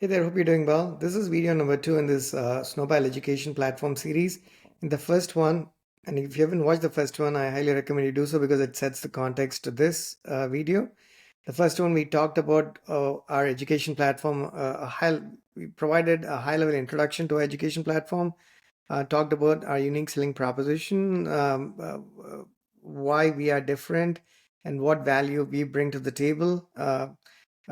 Hey there, hope you're doing well. This is video number 2 in this Snowpal Education Platform series. In the first one, and if you haven't watched the first one, I highly recommend you do so because it sets the context to this video. The first one, we talked about our education platform. We provided a high-level introduction to our education platform, talked about our unique selling proposition, why we are different, and what value we bring to the table.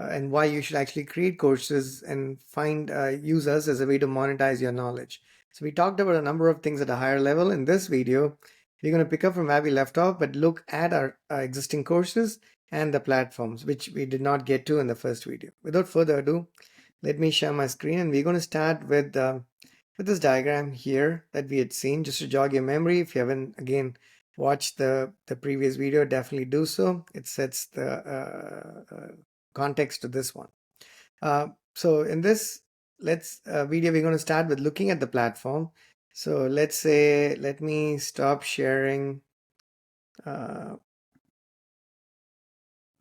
And why you should actually create courses and find users as a way to monetize your knowledge. So we talked about a number of things at a higher level. In this video, we're going to pick up from where we left off, but look at our existing courses and the platforms, which we did not get to in the first video. Without further ado, let me share my screen, and we're going to start with this diagram here that we had seen, just to jog your memory. If you haven't, again, watched the previous video, definitely do so. It sets the context to this one. So in this video, we're going to start with looking at the platform. So let's say, let me stop sharing the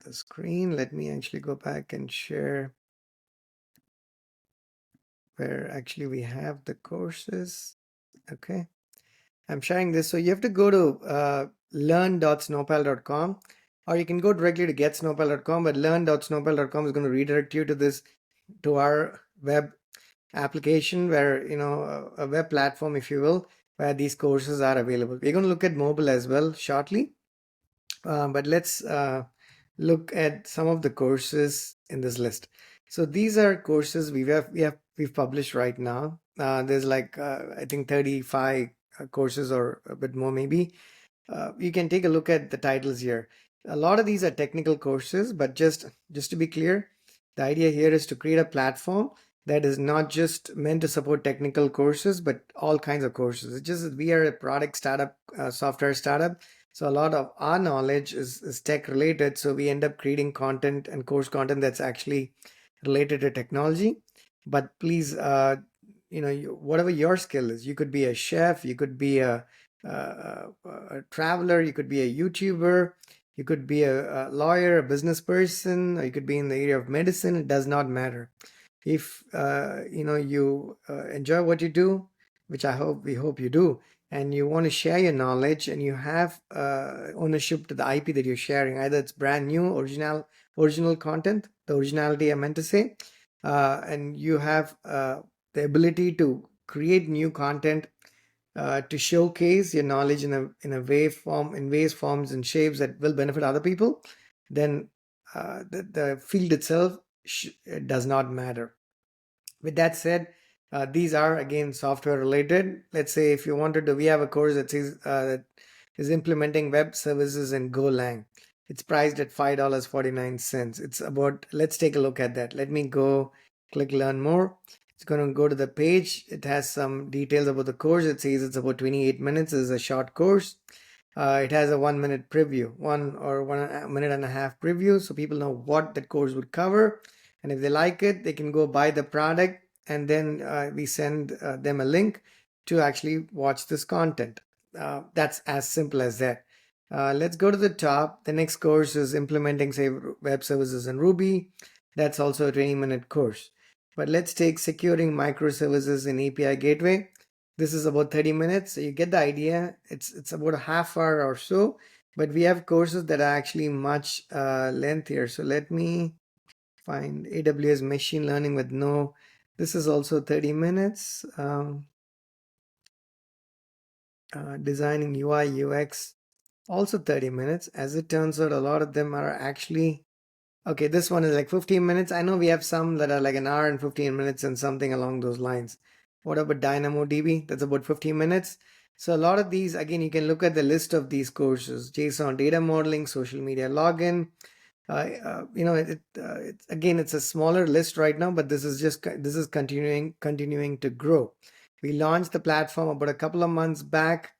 screen. Let me actually go back and share where actually we have the courses. Okay, I'm sharing this. So you have to go to learn.snowpal.com, or you can go directly to getsnowpal.com, but learn.snowpal.com is going to redirect you to this, to our web application, where a web platform, if you will, where these courses are available. We're going to look at mobile as well shortly, but let's look at some of the courses in this list. So these are courses we've published right now. There's like I think 35 courses or a bit more maybe. You can take a look at the titles here. A lot of these are technical courses, but just to be clear, the idea here is to create a platform that is not just meant to support technical courses, but all kinds of courses. It's just that we are a product startup, software startup. So a lot of our knowledge is tech related. So we end up creating content and course content that's actually related to technology. But please, whatever your skill is, you could be a chef, you could be a traveler, you could be a YouTuber, you could be a lawyer, a business person, or you could be in the area of medicine. It does not matter. If you enjoy what you do, which we hope you do, and you want to share your knowledge, and you have ownership to the IP that you're sharing, either it's brand new, original content, the originality I meant to say, and you have the ability to create new content to showcase your knowledge in ways, forms, and shapes that will benefit other people, then the field itself it does not matter. With that said, these are again software related. Let's say if you wanted to, we have a course that says that is implementing web services in Golang. It's priced at $5.49. It's about, let's take a look at that. Let me go click learn more. It's going to go to the page. It has some details about the course. It says it's about 28 minutes. It's a short course. It has a 1 minute preview, 1 minute and a half preview, so people know what that course would cover. And if they like it, they can go buy the product, and then we send them a link to actually watch this content. That's as simple as that. Let's go to the top. The next course is implementing, say, web services in Ruby. That's also a 20-minute course. But let's take securing microservices in API gateway. This is about 30 minutes. So you get the idea. It's about a half hour or so, but we have courses that are actually much lengthier. So let me find AWS machine learning with no. This is also 30 minutes. Designing UI UX, also 30 minutes. As it turns out, a lot of them are actually okay. This one is like 15 minutes. I know we have some that are like an hour and 15 minutes and something along those lines. What about DynamoDB? That's about 15 minutes. So a lot of these, again, you can look at the list of these courses: JSON data modeling, social media login. It's again, it's a smaller list right now, but this is continuing to grow. We launched the platform about a couple of months back,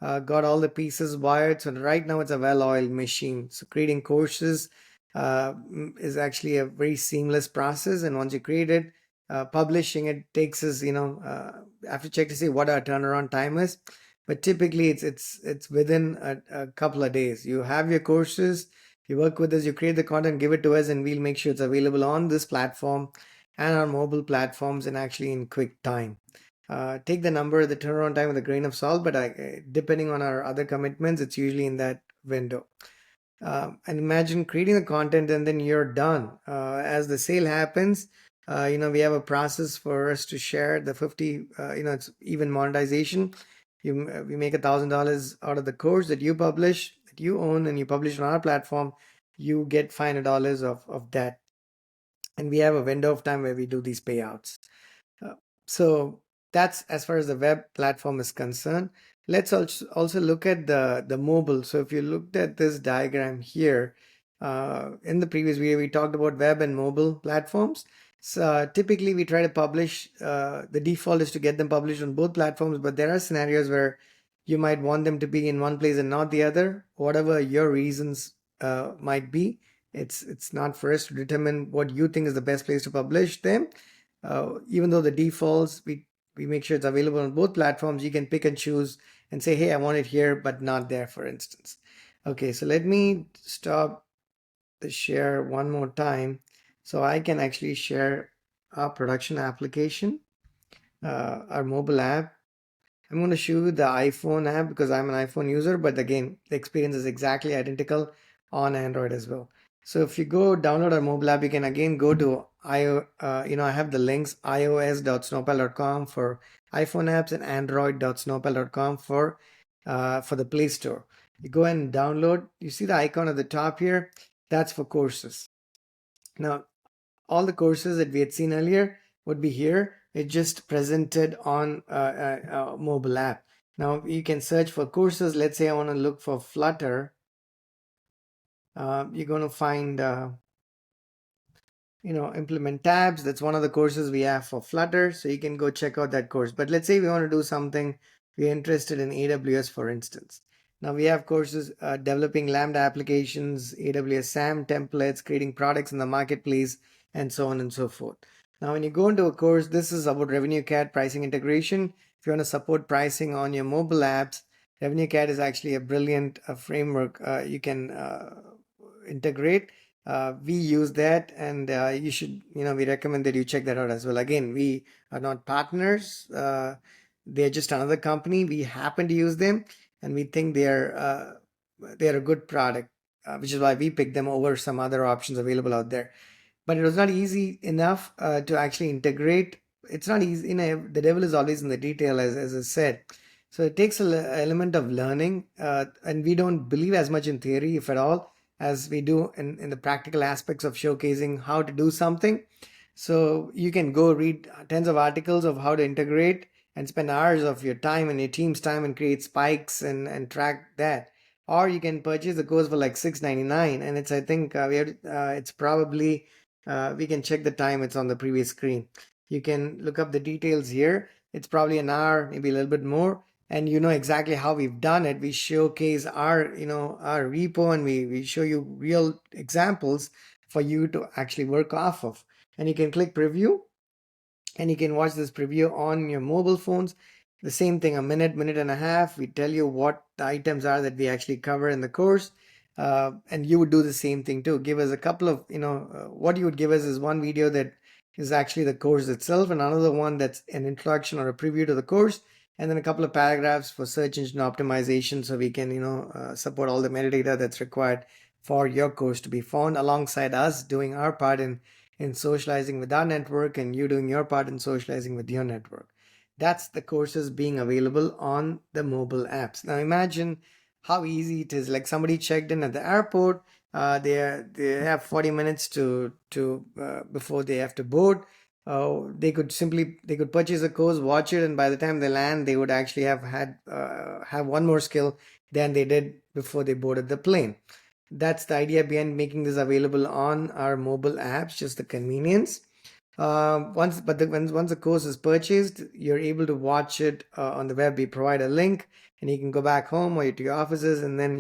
got all the pieces wired, so right now it's a well-oiled machine. So creating courses is actually a very seamless process, and once you create it, publishing it takes us, I have to check to see what our turnaround time is, but typically it's within a couple of days. You have your courses, you work with us, you create the content, give it to us, and we'll make sure it's available on this platform. and our mobile platforms and actually in quick time. Take the number, the turnaround time with a grain of salt, but depending on our other commitments, it's usually in that window. And imagine creating the content and then you're done. As the sale happens, we have a process for us to share the 50, it's even monetization. We make $1,000 out of the course that you publish, that you own, and you publish on our platform. You get $500 of that. And we have a window of time where we do these payouts. Uh, so that's as far as the web platform is concerned. Let's also look at the mobile. So if you looked at this diagram here, in the previous video, we talked about web and mobile platforms. So typically we try to publish, the default is to get them published on both platforms, but there are scenarios where you might want them to be in one place and not the other, whatever your reasons might be. It's not for us to determine what you think is the best place to publish them. Even though the defaults, we make sure it's available on both platforms, you can pick and choose and say, hey, I want it here, but not there, for instance. Okay, so let me stop the share one more time so I can actually share our production application, our mobile app. I'm going to show you the iPhone app because I'm an iPhone user, but again, the experience is exactly identical on Android as well. So if you go download our mobile app, you can again go to I have the links ios.snowpal.com for iPhone apps and android.snowpal.com for the Play Store. You go and download. You see the icon at the top here? That's for courses. Now, all the courses that we had seen earlier would be here. It just presented on a mobile app. Now you can search for courses. Let's say I want to look for Flutter. You're going to find implement tabs. That's one of the courses we have for Flutter, so you can go check out that course. But let's say we want to do something, we're interested in AWS, for instance. Now we have courses developing Lambda applications, AWS SAM templates, creating products in the marketplace, and so on and so forth. Now when you go into a course, this is about RevenueCAD pricing integration. If you want to support pricing on your mobile apps, RevenueCAD is actually a brilliant framework you can integrate. We use that, and you should, we recommend that you check that out as well. Again, we are not partners. They're just another company. We happen to use them, and we think they're a good product, which is why we picked them over some other options available out there. But it was not easy enough to actually integrate. It's not easy. The devil is always in the detail, as I said. So it takes an element of learning, and we don't believe as much in theory, if at all, as we do in the practical aspects of showcasing how to do something. So you can go read tens of articles of how to integrate and spend hours of your time and your team's time and create spikes and track that. Or you can purchase the course for like $6.99, and it's, I think it's probably we can check the time. It's on the previous screen. You can look up the details here. It's probably an hour, maybe a little bit more, and you know exactly how we've done it. We showcase our repo, and we show you real examples for you to actually work off of. And you can click preview, and you can watch this preview on your mobile phones. The same thing, a minute and a half. We tell you what the items are that we actually cover in the course. And you would do the same thing too. Give us a couple of, what you would give us is one video that is actually the course itself, and another one that's an introduction or a preview to the course, and then a couple of paragraphs for search engine optimization, so we can, support all the metadata that's required for your course to be found, alongside us doing our part in socializing with our network and you doing your part in socializing with your network. That's the courses being available on the mobile apps. Now imagine how easy it is. Like somebody checked in at the airport. They have 40 minutes to before they have to board. They could purchase a course, watch it, and by the time they land, they would actually have one more skill than they did before they boarded the plane. That's the idea behind making this available on our mobile apps, just the convenience. Once the course is purchased, you're able to watch it on the web. We provide a link, and you can go back home or to your offices, and then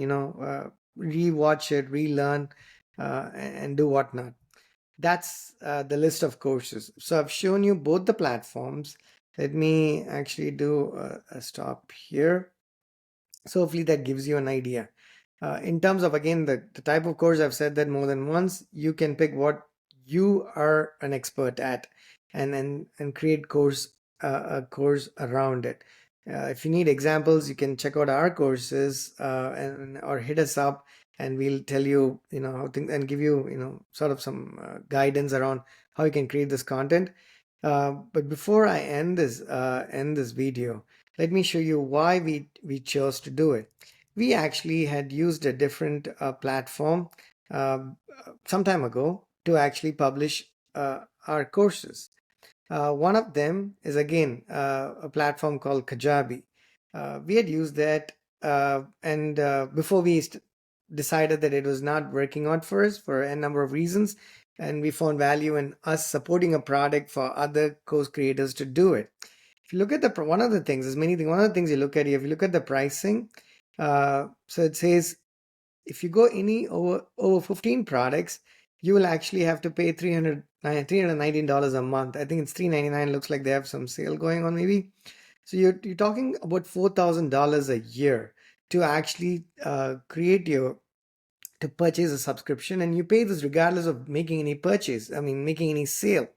re-watch it, relearn, and do whatnot. That's the list of courses. So I've shown you both the platforms. Let me actually do a stop here. So hopefully that gives you an idea. In terms of, again, the type of course, I've said that more than once. You can pick what you are an expert at, and create a course around it. If you need examples, you can check out our courses, and or hit us up, and we'll tell you, how things, and give you, sort of some guidance around how you can create this content. But before I end this video, let me show you why we chose to do it. We actually had used a different platform some time ago to actually publish our courses. One of them is again a platform called Kajabi. We had used that, and before decided that it was not working out for us for a number of reasons, and we found value in us supporting a product for other course creators to do it. If you look at one of the things, there's many things. One of the things you look at, if you look at the pricing, so it says if you go any over 15 products, you will actually have to pay $319 a month. I think it's $399. Looks like they have some sale going on maybe. So you're talking about $4,000 a year to actually create your to purchase a subscription, and you pay this regardless of making any purchase. I mean, making any sale.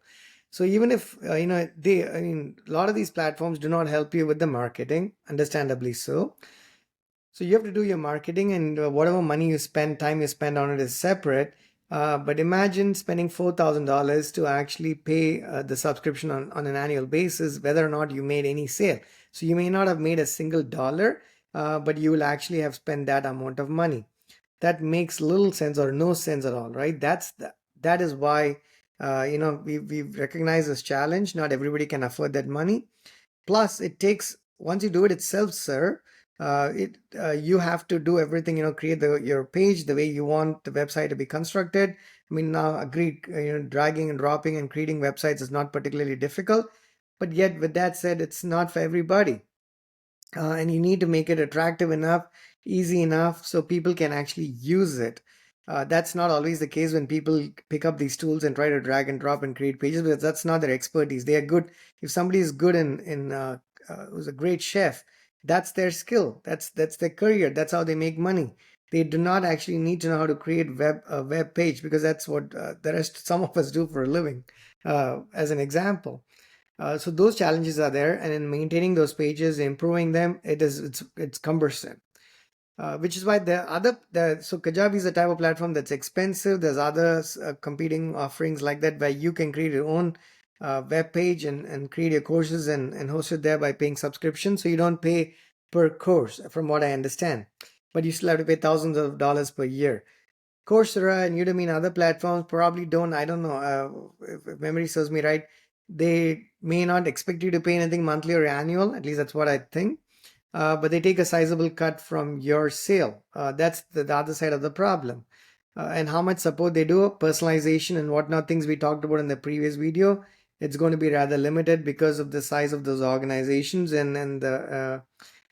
So even if I mean, a lot of these platforms do not help you with the marketing, understandably so. So you have to do your marketing, and whatever money you spend, time you spend on it is separate. But imagine spending $4,000 to actually pay the subscription on an annual basis, whether or not you made any sale. So you may not have made a single dollar, but you will actually have spent that amount of money. That makes little sense or no sense at all, right? That is why we recognize this challenge. Not everybody can afford that money. Plus, it takes once you do it, it's self-serve. You have to do everything. Create your page the way you want the website to be constructed. I mean, now agreed. Dragging and dropping and creating websites is not particularly difficult, but yet with that said, it's not for everybody. And you need to make it attractive enough, easy enough, so people can actually use it. That's not always the case when people pick up these tools and try to drag and drop and create pages, because that's not their expertise. They are good. If somebody is good who's a great chef, that's their skill. That's their career. That's how they make money. They do not actually need to know how to create a web page, because that's what the rest some of us do for a living. As an example. So those challenges are there, and in maintaining those pages, improving them, it's cumbersome. Which is why so Kajabi is a type of platform that's expensive. There's other competing offerings like that where you can create your own web page and create your courses and host it there by paying subscription. So you don't pay per course, from what I understand, but you still have to pay thousands of dollars per year. Coursera and Udemy and other platforms probably don't, I don't know, if memory serves me right, they may not expect you to pay anything monthly or annual, at least that's what I think. But they take a sizable cut from your sale. That's the other side of the problem. And how much support they do, personalization and whatnot, things we talked about in the previous video, it's going to be rather limited because of the size of those organizations and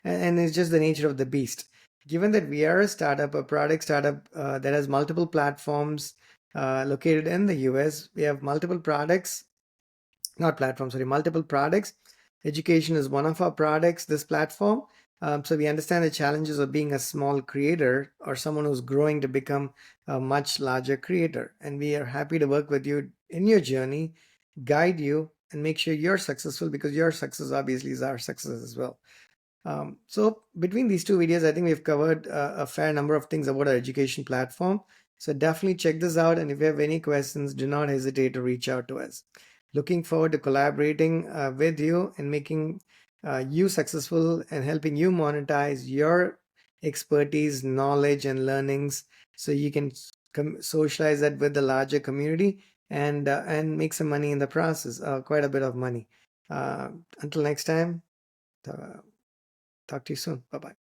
it's just the nature of the beast. Given that we are a startup, a product startup that has multiple platforms located in the US, we have multiple products, not platforms, sorry, multiple products. Education is one of our products, this platform. So we understand the challenges of being a small creator or someone who's growing to become a much larger creator. And we are happy to work with you in your journey, guide you, and make sure you're successful, because your success obviously is our success as well. So between these two videos, I think we've covered a fair number of things about our education platform. So definitely check this out. And if you have any questions, do not hesitate to reach out to us. Looking forward to collaborating with you and making you successful and helping you monetize your expertise, knowledge, and learnings, so you can socialize that with the larger community and make some money in the process, quite a bit of money. Until next time. Talk to you soon. Bye bye.